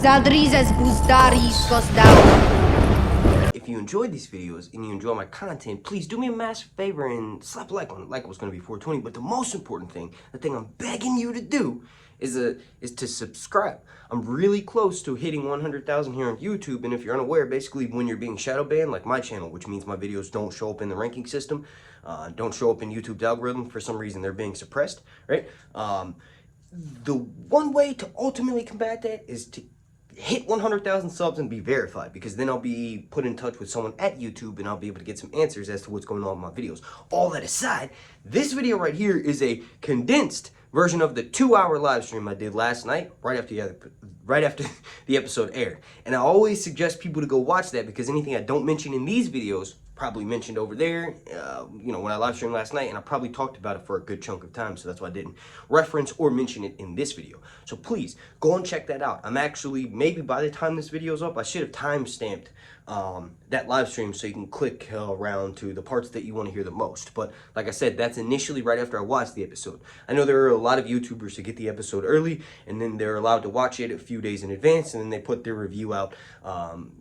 Zaldrizes Buzdari Skosdau. If you enjoyed these videos and you enjoy my content, please do me a massive favor and slap a like on it. Like it was going to be 420, but the most important thing, the thing I'm begging you to do, is to subscribe. I'm really close to hitting 100,000 here on YouTube, and if you're unaware, basically when you're being shadow banned, like my channel, which means my videos don't show up in the ranking system, don't show up in YouTube's algorithm, for some reason they're being suppressed, right? The one way to ultimately combat that is to hit 100,000 subs and be verified, because then I'll be put in touch with someone at YouTube and I'll be able to get some answers as to what's going on with my videos. All that aside, this video right here is a condensed version of the 2-hour live stream I did last night, right after the episode aired. And I always suggest people to go watch that, because anything I don't mention in these videos probably mentioned over there, you know, when I live streamed last night, and I probably talked about it for a good chunk of time, so that's why I didn't reference or mention it in this video. So please, go and check that out. I'm actually, maybe by the time this video's up, I should have time-stamped that live stream so you can click around to the parts that you want to hear the most. But like I said, that's initially right after I watched the episode. I know there are a lot of YouTubers who get the episode early, and then they're allowed to watch it a few days in advance, and then they put their review out,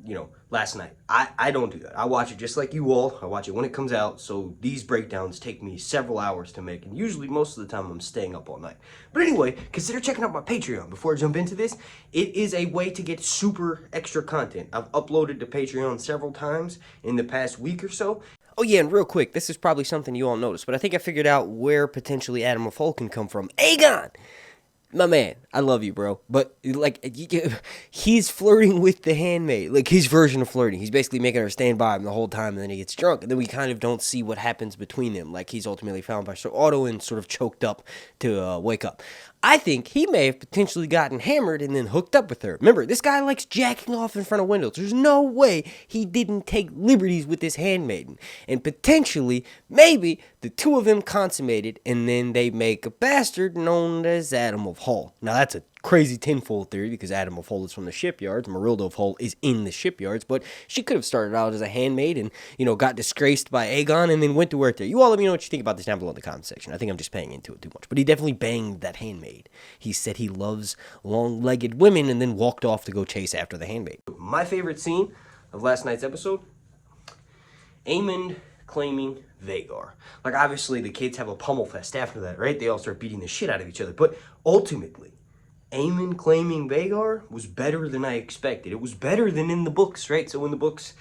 you know, last night. I don't do that. I watch it just like you all. I watch it when it comes out, so these breakdowns take me several hours to make, and usually most of the time I'm staying up all night. But anyway, consider checking out my Patreon. Before I jump into this, it is a way to get super extra content. I've uploaded to Patreon several times in the past week or so. Oh yeah, and real quick, this is probably something you all noticed, but I think I figured out where potentially Adam of Hull can come from. Aegon! My man, I love you, bro. But, like, he's flirting with the handmaid. Like, his version of flirting. He's basically making her stand by him the whole time, and then he gets drunk. And then we kind of don't see what happens between them. Like, he's ultimately found by Sir Otto and sort of choked up to wake up. I think he may have potentially gotten hammered and then hooked up with her. Remember, this guy likes jacking off in front of windows. There's no way he didn't take liberties with this handmaiden. And potentially, maybe, the two of them consummated, and then they make a bastard known as Adam of Hull. Now, that's a crazy tinfoil theory, because Adam of Hull is from the shipyards. Marilda of Hull is in the shipyards, but she could have started out as a handmaid and, you know, got disgraced by Aegon and then went to work there. You all let me know what you think about this down below in the comment section. I think I'm just paying into it too much, but he definitely banged that handmaid. He said he loves long-legged women and then walked off to go chase after the handmaid. My favorite scene of last night's episode, Aemond claiming Vhagar. Like, obviously the kids have a pummel fest after that, right? They all start beating the shit out of each other, but ultimately, Aemond claiming Vhagar was better than I expected. It was better than in the books, right? So in the books,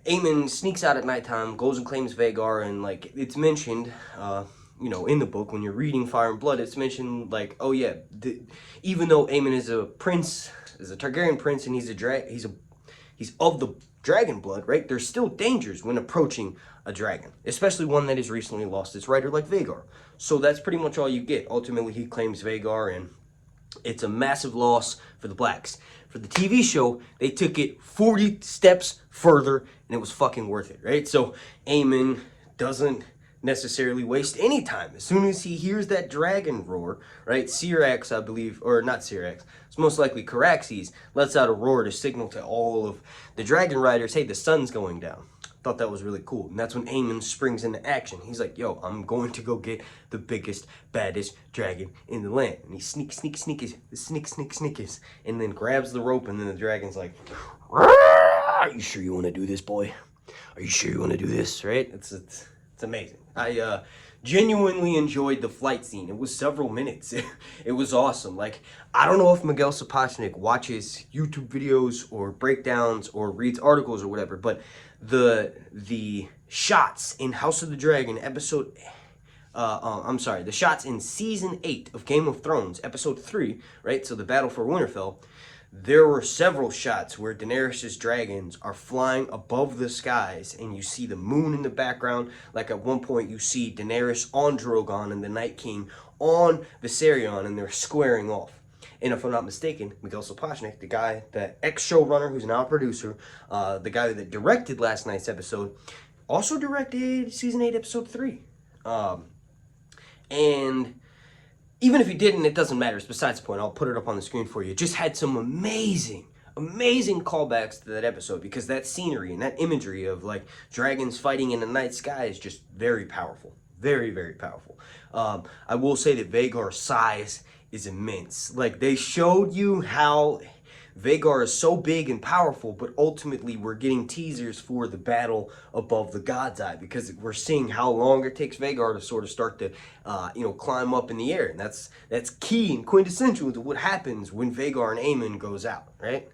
Aemond sneaks out at nighttime, goes and claims Vhagar, and, like, it's mentioned, you know, in the book, when you're reading Fire and Blood, it's mentioned, like, oh yeah, even though Aemond is a prince, is a Targaryen prince, and he's of the dragon blood, right? There's still dangers when approaching a dragon, especially one that has recently lost its rider like Vhagar. So that's pretty much all you get. Ultimately, he claims Vhagar, and it's a massive loss for the Blacks. For the TV show, they took it 40 steps further, and it was fucking worth it, right? So Aemond doesn't necessarily waste any time. As soon as he hears that dragon roar, right, Syrax, I believe, or not Syrax, it's most likely Caraxes, lets out a roar to signal to all of the dragon riders, hey, the sun's going down. Thought that was really cool. And that's when Aemond springs into action. He's like, yo, I'm going to go get the biggest, baddest dragon in the land. And he sneaks, and then grabs the rope, and then the dragon's like, are you sure you want to do this, boy? Are you sure you want to do this, right? It's amazing. I genuinely enjoyed the flight scene. It was several minutes. It was awesome. Like, I don't know if Miguel Sapochnik watches YouTube videos or breakdowns or reads articles or whatever, but the shots in House of the Dragon episode, the shots in season 8 of Game of Thrones, episode 3, right? So the battle for Winterfell. There were several shots where Daenerys' dragons are flying above the skies, and you see the moon in the background. Like, at one point, you see Daenerys on Drogon and the Night King on Viserion, and they're squaring off. And if I'm not mistaken, Miguel Sapochnik, the ex-showrunner who's now a producer, the guy that directed last night's episode, also directed season 8, episode 3. And even if he didn't, it doesn't matter. It's besides the point. I'll put it up on the screen for you. It just had some amazing callbacks to that episode, because that scenery and that imagery of, like, dragons fighting in the night sky is just very powerful. Very, very powerful. I will say that Vhagar's size is immense. Like, they showed you how Vhagar is so big and powerful, but ultimately we're getting teasers for the battle above the God's Eye, because we're seeing how long it takes Vhagar to sort of start to, climb up in the air. And that's key and quintessential to what happens when Vhagar and Aemond goes out, right?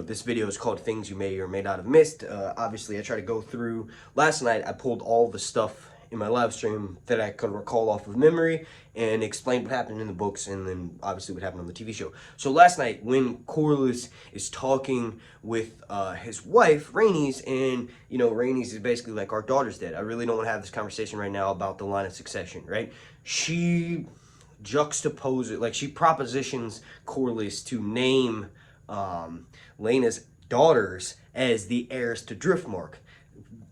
This video is called Things You May or May Not Have Missed. Obviously, I tried to go through, last night I pulled all the stuff in my live stream that I could recall off of memory and explained what happened in the books and then obviously what happened on the TV show. So last night when Corlys is talking with his wife, Rhaenys, and Rhaenys is basically like, our daughter's dead. I really don't want to have this conversation right now about the line of succession, right? She juxtaposes, like she propositions Corlys to name Laena's daughters as the heirs to Driftmark.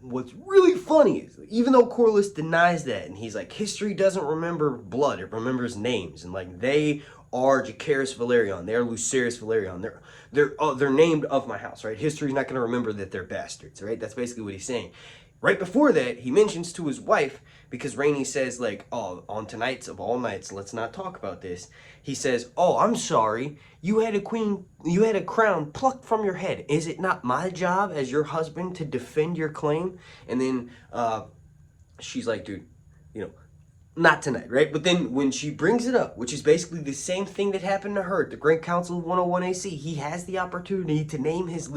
What's really funny is, even though Corlys denies that, and he's like, history doesn't remember blood, it remembers names, and like, they are Jacaerys Velaryon, they're Lucerys Velaryon, they're named of my house, right? History's not going to remember that they're bastards, right? That's basically what he's saying. Right before that, he mentions to his wife, because Rhaenys says, like, oh, on tonight's of all nights, let's not talk about this. He says, oh, I'm sorry, you had a crown plucked from your head. Is it not my job as your husband to defend your claim? And then she's like, dude, not tonight, right? But then when she brings it up, which is basically the same thing that happened to her at the Great Council of 101 AC, he has the opportunity to name his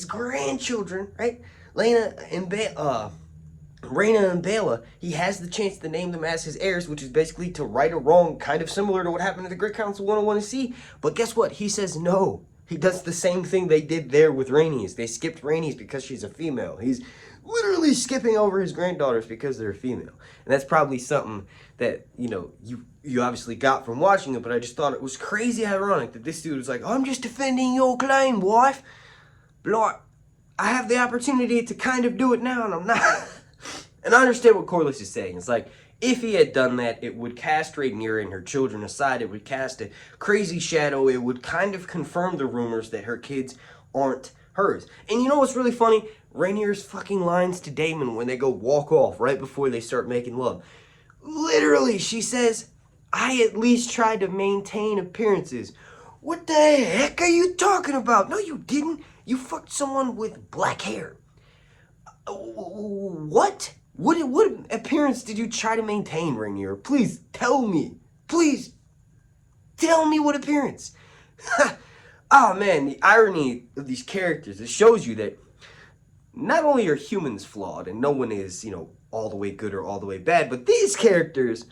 grandchildren, right? Rhaena and Bela, he has the chance to name them as his heirs, which is basically to right a wrong, kind of similar to what happened at the Great Council 101C. But guess what? He says no. He does the same thing they did there with Rhaenys. They skipped Rhaenys because she's a female. He's literally skipping over his granddaughters because they're female. And that's probably something that, you obviously got from watching it, but I just thought it was crazy ironic that this dude was like, I'm just defending your claim, wife. But I have the opportunity to kind of do it now, and I'm not. And I understand what Corlys is saying. It's like, if he had done that, it would cast Rhaenyra and her children aside. It would cast a crazy shadow. It would kind of confirm the rumors that her kids aren't hers. And you know what's really funny? Rhaenyra's fucking lines to Daemon when they go walk off right before they start making love. Literally, she says, I at least tried to maintain appearances. What the heck are you talking about? No, you didn't. You fucked someone with black hair. What? What appearance did you try to maintain, Rhaenyra? Please tell me. Please tell me what appearance. Oh man, the irony of these characters, it shows you that not only are humans flawed and no one is, all the way good or all the way bad, but these characters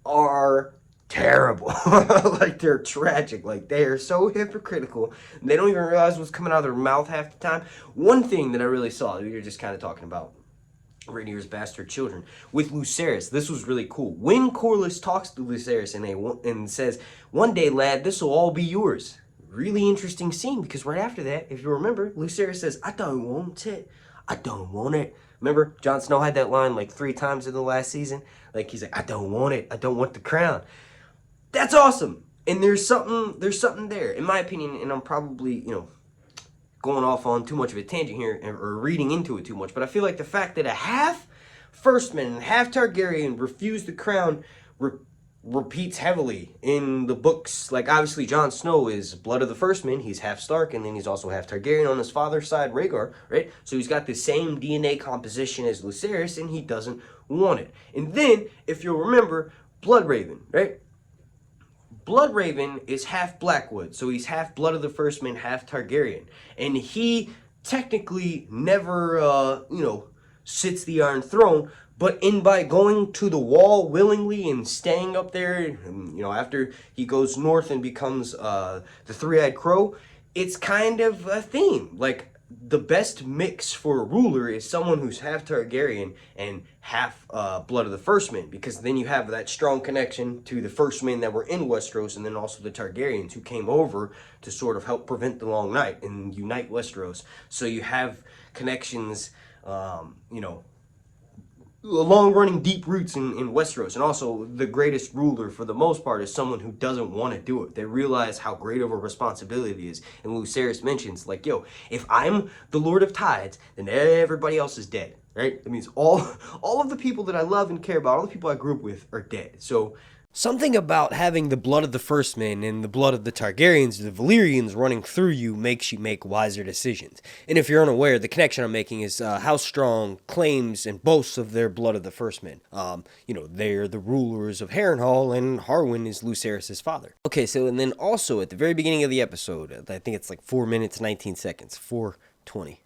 are terrible. Like, they're tragic. Like, they are so hypocritical. They don't even realize what's coming out of their mouth half the time. One thing that I really saw, we were just kind of talking about Rhaenyra's bastard children, with Lucerys, this was really cool. When Corlys talks to Lucerys and says, one day, lad, this will all be yours. Really interesting scene, because right after that, if you remember, Lucerys says, I don't want it. I don't want it. Remember, Jon Snow had that line like 3 times in the last season? Like, he's like, I don't want it. I don't want the crown. That's awesome. And there's something there, in my opinion, and I'm probably, going off on too much of a tangent here, or reading into it too much, but I feel like the fact that a half Firstman and half Targaryen refused the crown repeats heavily in the books. Like, obviously, Jon Snow is blood of the Firstman. He's half Stark, and then he's also half Targaryen on his father's side, Rhaegar, right? So he's got the same DNA composition as Lucerys, and he doesn't want it. And then, if you'll remember, Bloodraven, right? Bloodraven is half Blackwood, so he's half blood of the Firstman, half Targaryen. And he technically never, sits the Iron Throne, but by going to the Wall willingly and staying up there, after he goes north and becomes the Three-Eyed Crow, it's kind of a theme. Like, the best mix for a ruler is someone who's half Targaryen and half blood of the Firstmen, because then you have that strong connection to the Firstmen that were in Westeros, and then also the Targaryens who came over to sort of help prevent the Long Night and unite Westeros. So you have connections, long-running deep roots in Westeros. And also, the greatest ruler, for the most part, is someone who doesn't want to do it. They realize how great of a responsibility it is. And Lucerys mentions, like, yo, if I'm the Lord of Tides, then everybody else is dead, right? That means all of the people that I love and care about, all the people I grew up with, are dead. So Something about having the blood of the First Men and the blood of the Targaryens, the Valyrians, running through you makes you make wiser decisions. And if you're unaware, the connection I'm making is how strong claims and boasts of their blood of the First Men. They're the rulers of Harrenhal, and Harwin is Lucerys' father. Okay, so and then also at the very beginning of the episode, I think it's like 4 minutes, 19 seconds, 4:20.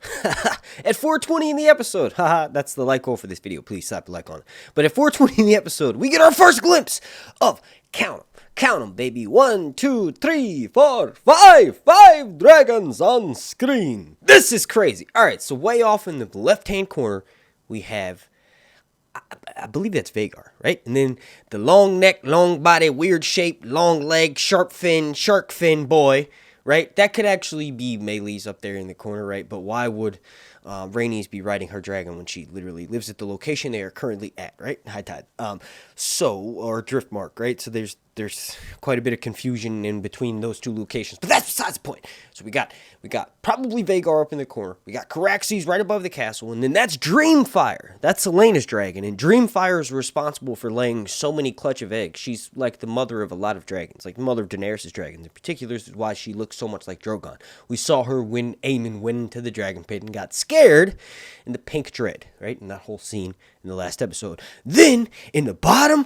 At 4:20 in the episode, haha, that's the like goal for this video. Please slap a like on it. But at 4:20 in the episode, we get our first glimpse of count them, baby. 1, 2, 3, 4, 5 dragons on screen. This is crazy. All right, so way off in the left-hand corner, we have, I believe that's Vhagar, right? And then the long neck, long body, weird shape, long leg, shark fin boy. Right? That could actually be Melee's up there in the corner, right? But why would Rhaenys be riding her dragon when she literally lives at the location they are currently at, right? High tide. Or Driftmark, right? So there's quite a bit of confusion in between those two locations. But that's besides the point. So we got probably Vhagar up in the corner. We got Caraxes right above the castle. And then that's Dreamfire. That's Helena's dragon. And Dreamfire is responsible for laying so many clutch of eggs. She's like the mother of a lot of dragons. Like the mother of Daenerys' dragons. In particular, this is why she looks so much like Drogon. We saw her when Aemond went into the dragon pit and got scared in the pink dread, right? In that whole scene in the last episode. Then, in the bottom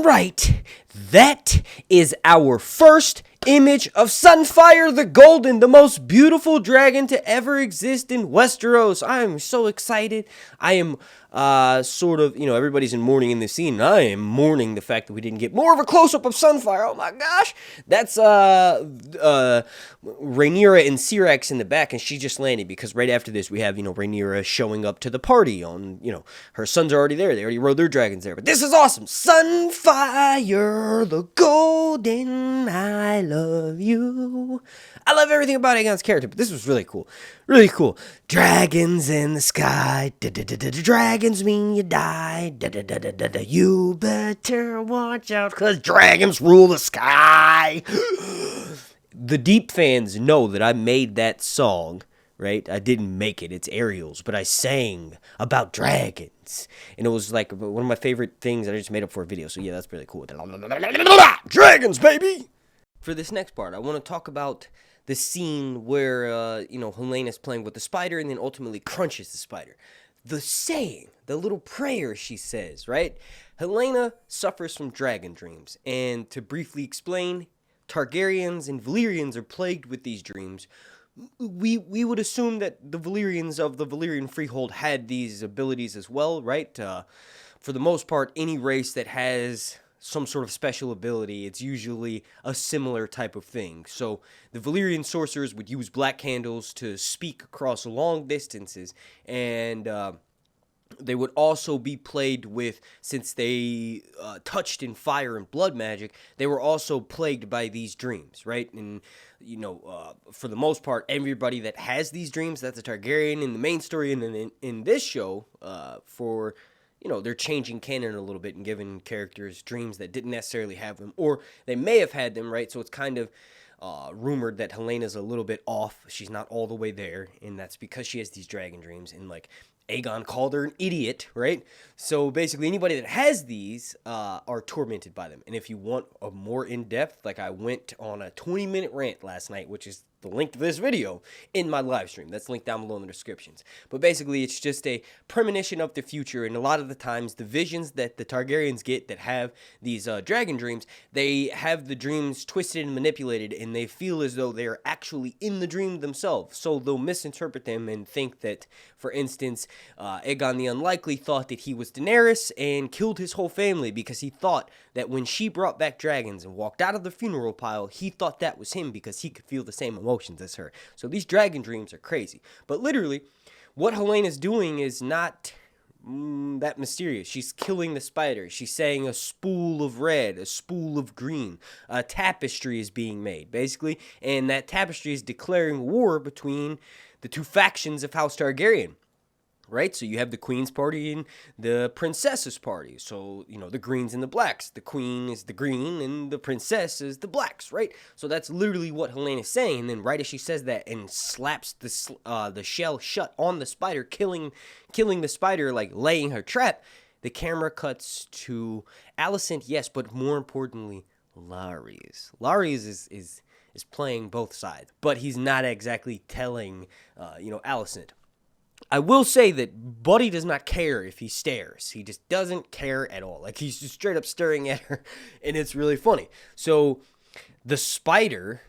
right, that is our first image of Sunfire the Golden, the most beautiful dragon to ever exist in Westeros. I am so excited. I am everybody's in mourning in this scene, and I am mourning the fact that we didn't get more of a close-up of Sunfire. Oh my gosh. That's Rhaenyra and Syrax in the back, and she just landed, because right after this we have, Rhaenyra showing up to the party on, her sons are already there. They already rode their dragons there. But this is awesome. Sunfire the Golden, I love you. I love everything about Aegon's character, but this was really cool. Really cool. Dragons in the sky. Dragons mean you die. You better watch out, because dragons rule the sky. The deep fans know that I made that song, right? I didn't make it. It's Ariel's, but I sang about dragons. And it was like one of my favorite things that I just made up for a video. So yeah, that's really cool. Dragons, baby! For this next part, I want to talk about the scene where, Helena's playing with the spider and then ultimately crunches the spider. The saying, the little prayer she says, right? Helena suffers from dragon dreams. And to briefly explain, Targaryens and Valyrians are plagued with these dreams. We would assume that the Valyrians of the Valyrian Freehold had these abilities as well, right? For the most part, any race that has some sort of special ability, it's usually a similar type of thing. So the Valyrian sorcerers would use black candles to speak across long distances, and they would also be plagued with, since they touched in fire and blood magic, they were also plagued by these dreams, right? And, for the most part, everybody that has these dreams, that's a Targaryen in the main story, and then in this show, they're changing canon a little bit and giving characters dreams that didn't necessarily have them, or they may have had them, right? So it's kind of rumored that Helena's a little bit off. She's not all the way there, and that's because she has these dragon dreams, and Aegon called her an idiot, right? So basically anybody that has these are tormented by them. And if you want a more in-depth, I went on a 20-minute rant last night, which is the link to this video in my live stream. That's linked down below in the descriptions. But basically, it's just a premonition of the future, and a lot of the times, the visions that the Targaryens get that have these dragon dreams, they have the dreams twisted and manipulated, and they feel as though they are actually in the dream themselves. So they'll misinterpret them and think that, for instance, Aegon the Unlikely thought that he was Daenerys and killed his whole family because he thought that when she brought back dragons and walked out of the funeral pile, he thought that was him because he could feel the same emotions as her. So these dragon dreams are crazy. But literally, what Helena's doing is not that mysterious. She's killing the spider. She's saying a spool of red, a spool of green. A tapestry is being made, basically. And that tapestry is declaring war between the two factions of House Targaryen. Right? So you have the Queen's party and the Princess's party. So, the greens and the blacks. The Queen is the green and the Princess is the blacks, right? So that's literally what Helena's is saying. And then right as she says that and slaps the shell shut on the spider, killing the spider, laying her trap, the camera cuts to Alicent, yes, but more importantly, Lares. Lares is playing both sides, but he's not exactly telling, Alicent. I will say that Buddy does not care if he stares. He just doesn't care at all. Like, he's just straight up staring at her, and it's really funny. So, the spider,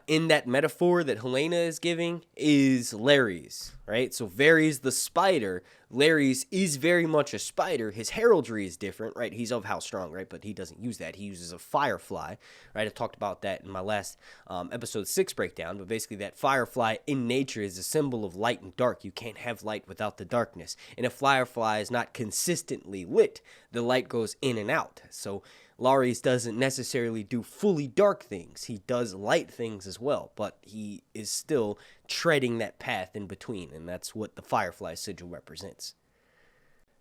in that metaphor that Helena is giving, is Lares, right? So, Varys the spider. Lares is very much a spider. His heraldry is different, right? He's of House Strong, right? But he doesn't use that. He uses a firefly, right? I talked about that in my last episode 6 breakdown. But basically, that firefly in nature is a symbol of light and dark. You can't have light without the darkness. And if firefly is not consistently lit, the light goes in and out. So Lares doesn't necessarily do fully dark things. He does light things as well, but he is still treading that path in between, and that's what the Firefly sigil represents.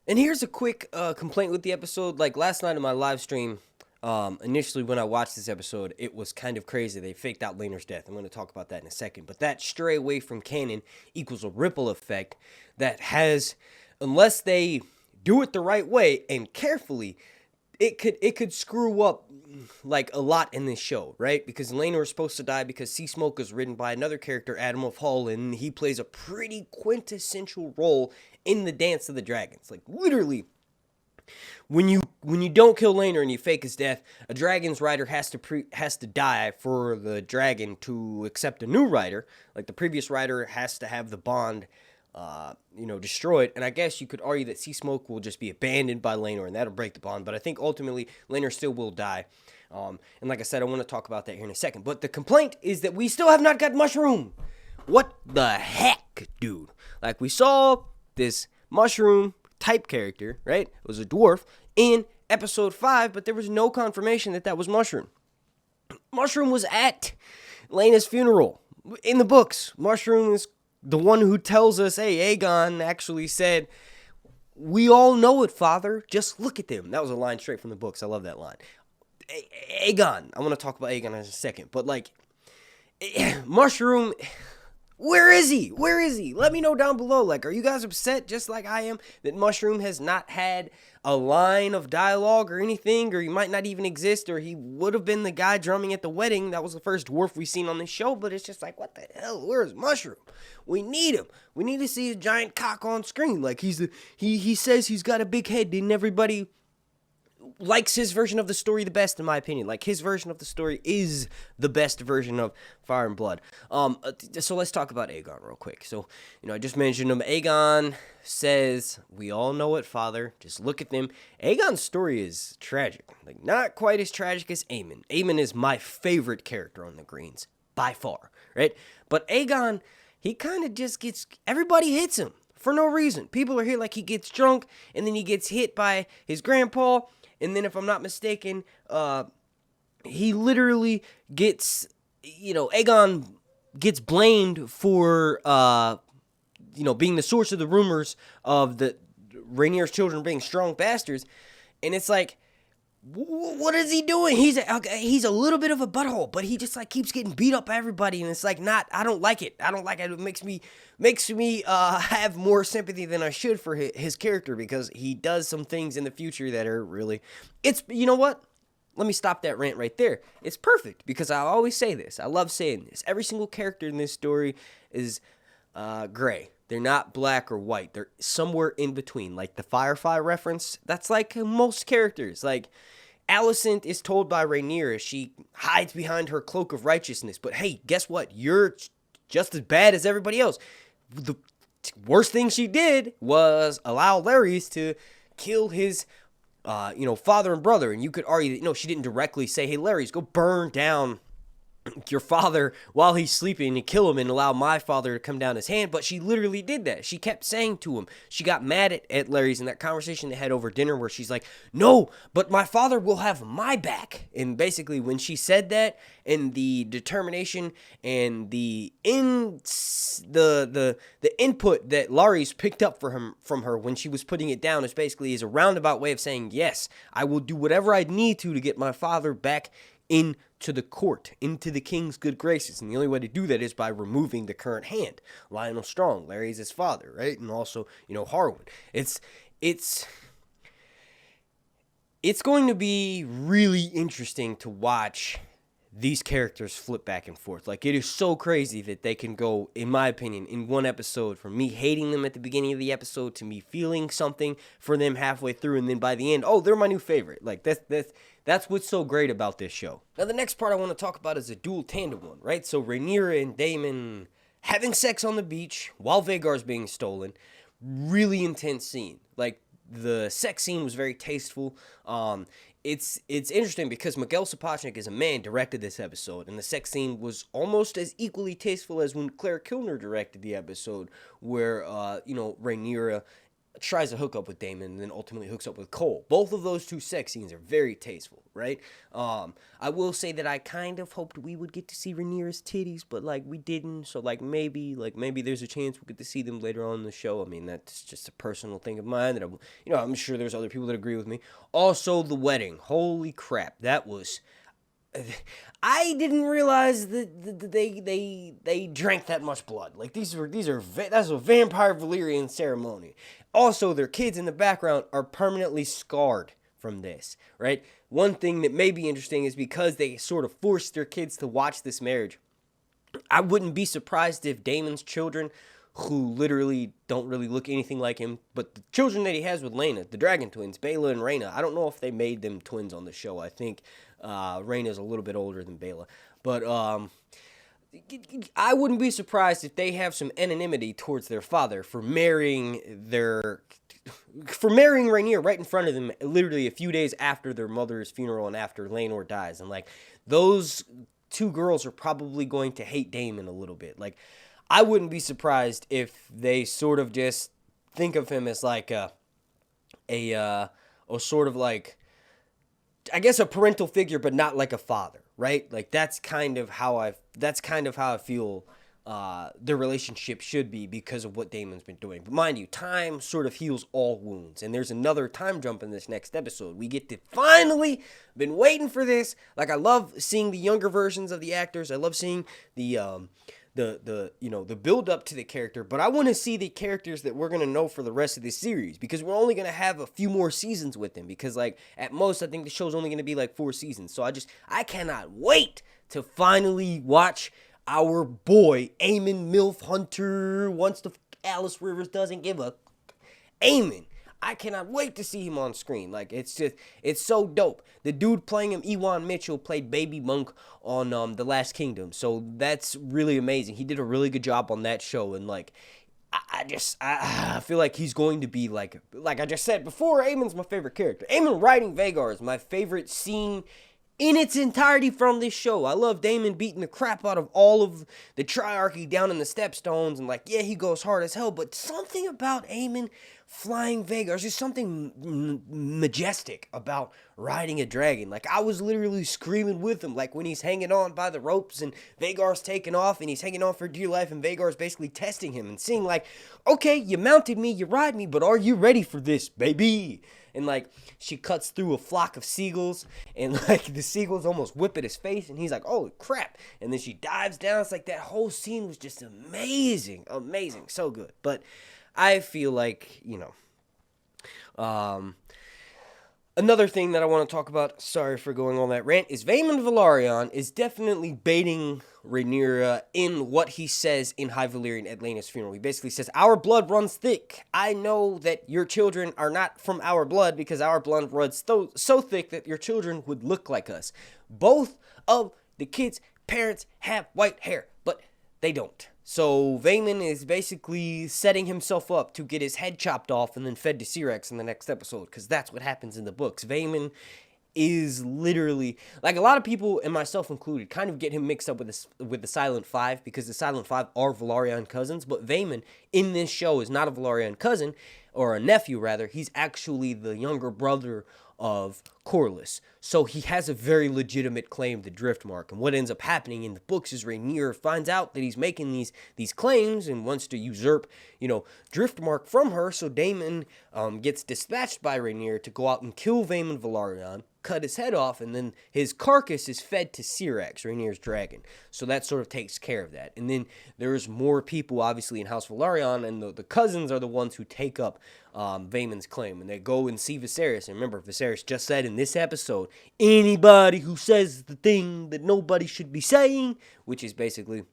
And here's a quick complaint with the episode. Like, last night in my live stream, initially when I watched this episode, it was kind of crazy. They faked out Laenor's death. I'm going to talk about that in a second. But that stray away from canon equals a ripple effect that has, unless they do it the right way and carefully, it could screw up like a lot in this show, right? Because Laenor is supposed to die because Sea Smoke is written by another character, Adam of Hull, and he plays a pretty quintessential role in the Dance of the Dragons. Like, literally, when you don't kill Laenor and you fake his death, a dragon's rider has to die for the dragon to accept a new rider. Like, the previous rider has to have the bond destroyed, and I guess you could argue that Sea Smoke will just be abandoned by Laenor, and that'll break the bond, but I think ultimately Laenor still will die, and like I said, I want to talk about that here in a second, but the complaint is that we still have not got Mushroom. What the heck, dude? Like, we saw this Mushroom type character, right? It was a dwarf in episode 5, but there was no confirmation that was Mushroom. Mushroom was at Laena's funeral. In the books, Mushroom is the one who tells us, hey, Aegon actually said, we all know it, Father. Just look at them. That was a line straight from the books. I love that line. Aegon. I want to talk about Aegon in a second. But, like, Mushroom, where is he? Where is he? Let me know down below. Like, are you guys upset, just like I am, that Mushroom has not had a line of dialogue or anything, or he might not even exist, or he would have been the guy drumming at the wedding? That was the first dwarf we've seen on this show, but it's just like, what the hell? Where's Mushroom? We need him. We need to see his giant cock on screen. Like, he says he's got a big head, and everybody likes his version of the story the best, in my opinion. Like, his version of the story is the best version of Fire and Blood. So let's talk about Aegon real quick. So, I just mentioned him. Aegon says, we all know it, Father. Just look at them. Aegon's story is tragic. Like, not quite as tragic as Aemond. Aemond is my favorite character on the Greens, by far, right? But Aegon, he kind of just gets, everybody hits him for no reason. People are here like he gets drunk, and then he gets hit by his grandpa, and then if I'm not mistaken, he literally gets, Aegon gets blamed for, being the source of the rumors of the Rhaenyra's children being strong bastards, and it's like, what is he doing? He's a little bit of a butthole, but he just like keeps getting beat up by everybody, and it's like, I don't like it. I don't like it. It makes me have more sympathy than I should for his character, because he does some things in the future that are really, you know what? Let me stop that rant right there. It's perfect, because I always say this. I love saying this. Every single character in this story is gray. They're not black or white. They're somewhere in between. Like the Firefly reference, that's like most characters. Like, Alicent is told by Rhaenyra she hides behind her cloak of righteousness. But hey, guess what? You're just as bad as everybody else. The worst thing she did was allow Larys to kill his father and brother. And you could argue that, she didn't directly say, hey, Larys, go burn down your father while he's sleeping and kill him and allow my father to come down his hand, but she literally did that. She kept saying to him, she got mad at Larry's in that conversation they had over dinner where she's like, no, but my father will have my back. And basically when she said that, and the determination and the input that Larry's picked up from her when she was putting it down is a roundabout way of saying, yes, I will do whatever I need to get my father back into the court, into the king's good graces. And the only way to do that is by removing the current hand. Lionel Strong, Larry's his father, right? And also, Harwin. It's It's going to be really interesting to watch these characters flip back and forth. Like, it is so crazy that they can go, in my opinion, in one episode from me hating them at the beginning of the episode to me feeling something for them halfway through, and then by the end, oh, they're my new favorite. Like, that's what's so great about this show. Now, the next part I want to talk about is a dual tandem one, right? So Rhaenyra and Daemon having sex on the beach while Vhagar's being stolen. Really intense scene. Like, the sex scene was very tasteful. It's interesting because Miguel Sapochnik, as a man, directed this episode, and the sex scene was almost as equally tasteful as when Claire Kilner directed the episode, where Rhaenyra tries to hook up with Daemon and then ultimately hooks up with Cole. Both of those two sex scenes are very tasteful, right? I will say that I kind of hoped we would get to see Rhaenyra's titties, but we didn't. So maybe there's a chance we'll get to see them later on in the show. I mean, that's just a personal thing of mine that I'm sure there's other people that agree with me. Also, the wedding. Holy crap, that was. I didn't realize that they drank that much blood. Like, that's a vampire Valyrian ceremony. Also, their kids in the background are permanently scarred from this, right? One thing that may be interesting is because they sort of forced their kids to watch this marriage. I wouldn't be surprised if Daemon's children, who literally don't really look anything like him, but the children that he has with Laena, the dragon twins, Baela and Rhaena, I don't know if they made them twins on the show. I think Rhaena's a little bit older than Baela. But I wouldn't be surprised if they have some anonymity towards their father for marrying Rhaenyra right in front of them, literally a few days after their mother's funeral and after Laenor dies. And those two girls are probably going to hate Daemon a little bit. I wouldn't be surprised if they sort of just think of him as a sort of I guess a parental figure, but not like a father, right? That's kind of how I feel their relationship should be because of what Daemon's been doing. But mind you, time sort of heals all wounds, and there's another time jump in this next episode. We get to finally, been waiting for this. I love seeing the younger versions of the actors. I love seeing the build up to the character, but I want to see the characters that we're going to know for the rest of this series, because we're only going to have a few more seasons with them, because at most I think the show's only going to be 4 seasons. So I cannot wait to finally watch our boy Aemond MILF Hunter once the Alice Rivers doesn't give a Aemond. I cannot wait to see him on screen. It's so dope. The dude playing him, Ewan Mitchell, played Baby Monk on The Last Kingdom. So that's really amazing. He did a really good job on that show. And I feel like he's going to be like I just said before, Aemond's my favorite character. Aemond riding Vhagar is my favorite scene in its entirety from this show. I love Daemon beating the crap out of all of the Triarchy down in the Stepstones. And he goes hard as hell. But something about Aemond flying Vhagar, there's just something majestic about riding a dragon. I was literally screaming with him, when he's hanging on by the ropes and Vhagar's taking off and he's hanging on for dear life and Vhagar's basically testing him and saying okay, you mounted me, you ride me, but are you ready for this, baby? And she cuts through a flock of seagulls and the seagulls almost whip at his face and he's like, oh crap. And then she dives down. It's that whole scene was just amazing, so good. But I feel another thing that I want to talk about, sorry for going on that rant, is Aemond Velaryon is definitely baiting Rhaenyra in what he says in High Valyrian at Laena's funeral. He basically says, our blood runs thick. I know that your children are not from our blood because our blood runs so thick that your children would look like us. Both of the kids' parents have white hair, but they don't. So Vaemond is basically setting himself up to get his head chopped off and then fed to Syrax in the next episode, because that's what happens in the books. Vaemond is literally, a lot of people, and myself included, kind of get him mixed up with the Silent Five, because the Silent Five are Velaryon cousins, but Vaemond in this show is not a Velaryon cousin, or a nephew rather. He's actually the younger brother of Corlys. So he has a very legitimate claim to Driftmark. And what ends up happening in the books is Rhaenyra finds out that he's making these claims and wants to usurp, Driftmark from her. So Daemon gets dispatched by Rhaenyra to go out and kill Aemond Velaryon, cut his head off, and then his carcass is fed to Syrax, Rhaenyra's dragon. So that sort of takes care of that. And then there's more people, obviously, in House Velaryon, and the cousins are the ones who take up Vaemon's claim. And they go and see Viserys. And remember, Viserys just said in this episode, anybody who says the thing that nobody should be saying, which is basically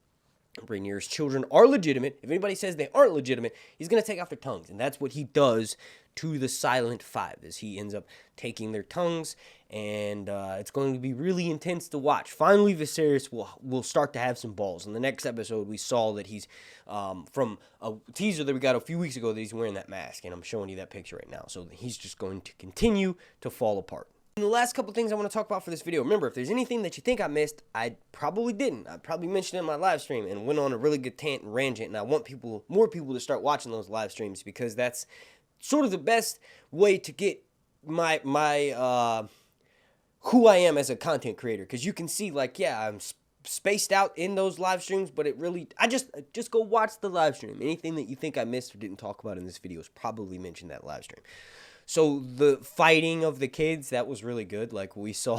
Rhaenyra's children are legitimate. If anybody says they aren't legitimate, he's going to take off their tongues. And that's what he does to the Silent Five, is he ends up taking their tongues, and it's going to be really intense to watch. Finally, Viserys will start to have some balls. In the next episode, we saw that he's, from a teaser that we got a few weeks ago, that he's wearing that mask, and I'm showing you that picture right now. So he's just going to continue to fall apart. And the last couple things I want to talk about for this video, remember, if there's anything that you think I missed, I probably didn't. I probably mentioned it in my live stream and went on a really good rant, and I want more people to start watching those live streams, because that's sort of the best way to get my who I am as a content creator, because you can see, like, yeah, I'm spaced out in those live streams, but it really, I just go watch the live stream. Anything that you think I missed or didn't talk about in this video is probably mentioned in that live stream. So the fighting of the kids, that was really good. Like, we saw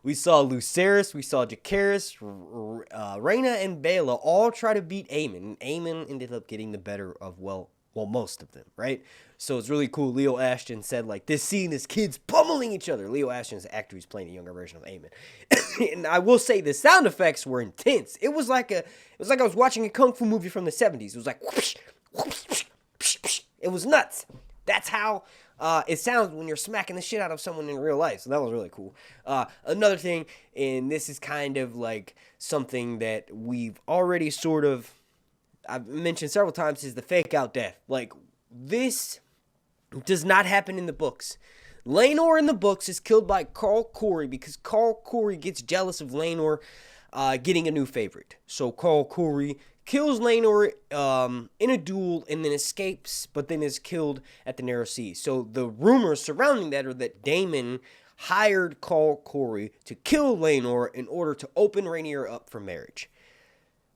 Lucerys, we saw Jacaerys, Rhaena, and Baela all try to beat Aemond, and Aemond ended up getting the better of, well, most of them, right? So it's really cool. Leo Ashton said, like, this scene is kids pummeling each other. Leo Ashton is the actor who's playing a younger version of Aemond. And I will say the sound effects were intense. It was like I was watching a kung fu movie from the 70s. It was like whoosh, whoosh, whoosh, whoosh, whoosh. It was nuts. That's how it sounds when you're smacking the shit out of someone in real life. So that was really cool. Another thing, and this is kind of like something that we've already sort of, I've mentioned several times, is the fake out death. Like, this does not happen in the books. Laenor in the books is killed by Carl Corey because Carl Corey gets jealous of Laenor getting a new favorite. So Carl Corey kills Laenor in a duel and then escapes, but then is killed at the Narrow Sea. So the rumors surrounding that are that Daemon hired Carl Corey to kill Laenor in order to open Rhaenyra up for marriage.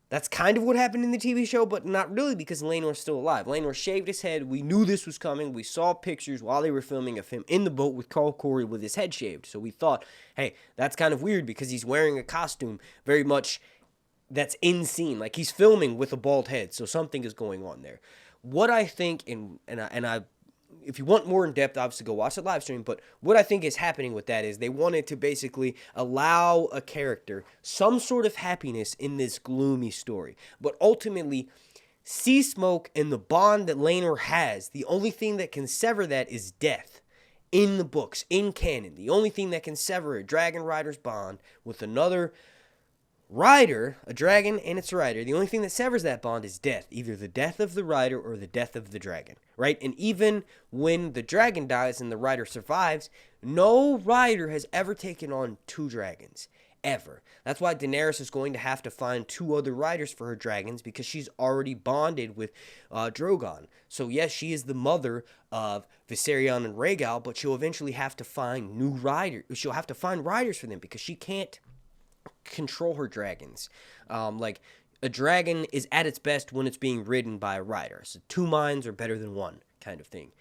That's kind of what happened in the TV show, but not really, because Laenor's still alive. Laenor shaved his head. We knew this was coming. We saw pictures while they were filming of him in the boat with Carl Corey with his head shaved. So we thought, hey, that's kind of weird because he's wearing a costume very much that's in scene. Like, he's filming with a bald head, so something is going on there. What I think, and I if you want more in depth, obviously go watch the live stream, but what I think is happening with that is they wanted to basically allow a character some sort of happiness in this gloomy story. But ultimately, Sea Smoke and the bond that Laenor has, the only thing that can sever that is death. In the books, in canon, the only thing that can sever a dragon rider's bond with another rider, a dragon and its rider, the only thing that severs that bond is death. Either the death of the rider or the death of the dragon, right? And even when the dragon dies and the rider survives, no rider has ever taken on two dragons, ever. That's why Daenerys is going to have to find two other riders for her dragons, because she's already bonded with Drogon. So yes, she is the mother of Viserion and Rhaegal, but she'll eventually have to find new riders. She'll have to find riders for them, because she can't control her dragons. Like, a dragon is at its best when it's being ridden by a rider. So two minds are better than one, kind of thing.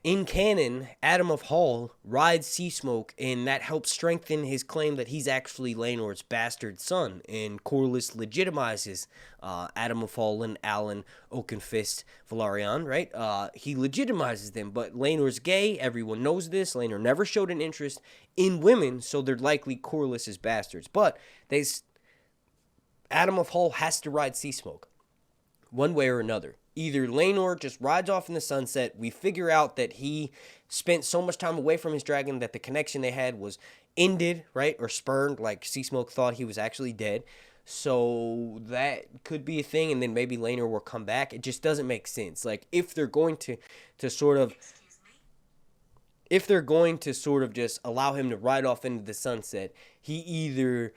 In canon, Adam of Hall rides Sea Smoke, and that helps strengthen his claim that he's actually Laenor's bastard son. And Corlys legitimizes Adam of Hall and Alon Oakenfist Velaryon, right? He legitimizes them, but Laenor's gay. Everyone knows this. Laenor never showed an interest in women, so they're likely Corlys' bastards. But Adam of Hall has to ride Sea Smoke, one way or another. Either Laenor just rides off in the sunset, we figure out that he spent so much time away from his dragon that the connection they had was ended, right, or spurned, like Sea Smoke thought he was actually dead. So that could be a thing, and then maybe Laenor will come back. It just doesn't make sense. Like, if they're going to sort of just allow him to ride off into the sunset, he either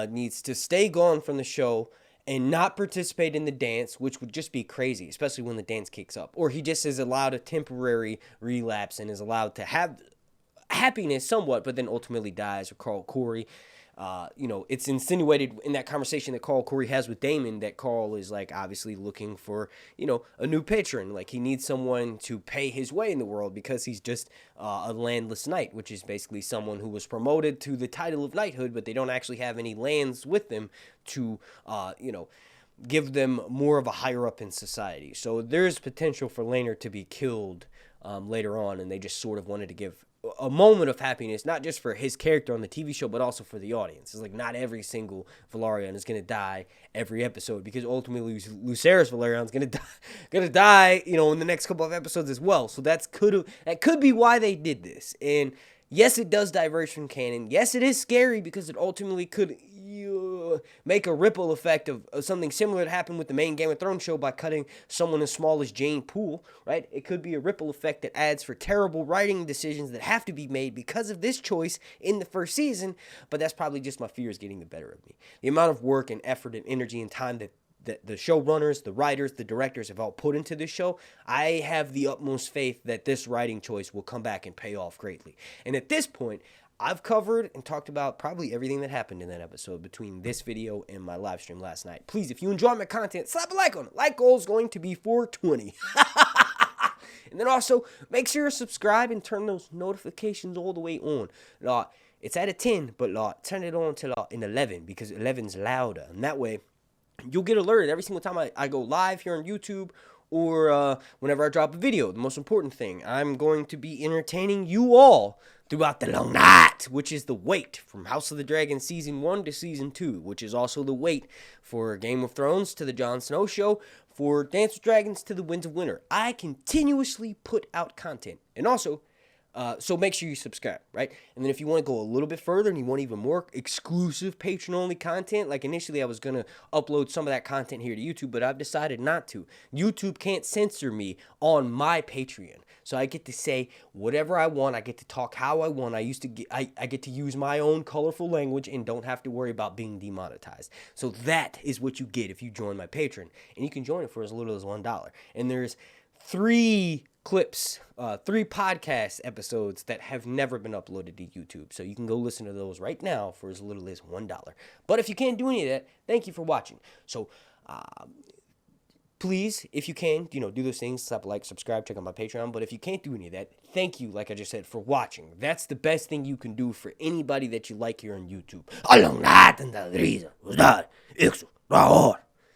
needs to stay gone from the show and not participate in the dance, which would just be crazy, especially when the dance kicks up. Or he just is allowed a temporary relapse and is allowed to have happiness somewhat, but then ultimately dies, or Carl Corey it's insinuated in that conversation that Corey has with Damon that Carl is like obviously looking for, a new patron. Like he needs someone to pay his way in the world because he's just a landless knight, which is basically someone who was promoted to the title of knighthood, but they don't actually have any lands with them to, give them more of a higher up in society. So there's potential for Laenor to be killed later on, and they just sort of wanted to give a moment of happiness, not just for his character on the TV show, but also for the audience. It's like not every single Velaryon is going to die every episode, because ultimately Lucerys Velaryon is going to die, in the next couple of episodes as well. So that could be why they did this. And yes, it does diverge from canon. Yes, it is scary because it ultimately could make a ripple effect of something similar that happened with the main Game of Thrones show by cutting someone as small as Jane Poole, right? It could be a ripple effect that adds for terrible writing decisions that have to be made because of this choice in the first season, but that's probably just my fears getting the better of me. The amount of work and effort and energy and time that the showrunners, the writers, the directors have all put into this show, I have the utmost faith that this writing choice will come back and pay off greatly. And at this point, I've covered and talked about probably everything that happened in that episode between this video and my live stream last night. Please, if you enjoy my content, slap a like on it. Like goal is going to be 420. And then also, make sure you subscribe and turn those notifications all the way on. It's at a 10, but turn it on to an 11 because 11's louder. And that way, you'll get alerted every single time I go live here on YouTube or whenever I drop a video. The most important thing, I'm going to be entertaining you all throughout the long night, which is the wait from House of the Dragon Season 1 to Season 2, which is also the wait for Game of Thrones to the Jon Snow show, for Dance with Dragons to the Winds of Winter. I continuously put out content. And also, so make sure you subscribe, right? And then if you want to go a little bit further and you want even more exclusive patron-only content, like initially I was going to upload some of that content here to YouTube, but I've decided not to. YouTube can't censor me on my Patreon. So I get to say whatever I want. I get to talk how I want. I get to use my own colorful language and don't have to worry about being demonetized. So that is what you get if you join my Patreon. And you can join it for as little as $1. And there's 3 clips, 3 podcast episodes that have never been uploaded to YouTube. So you can go listen to those right now for as little as $1. But if you can't do any of that, thank you for watching. So please, if you can, do those things, slap a like, subscribe, check out my Patreon. But if you can't do any of that, thank you, like I just said, for watching. That's the best thing you can do for anybody that you like here on YouTube.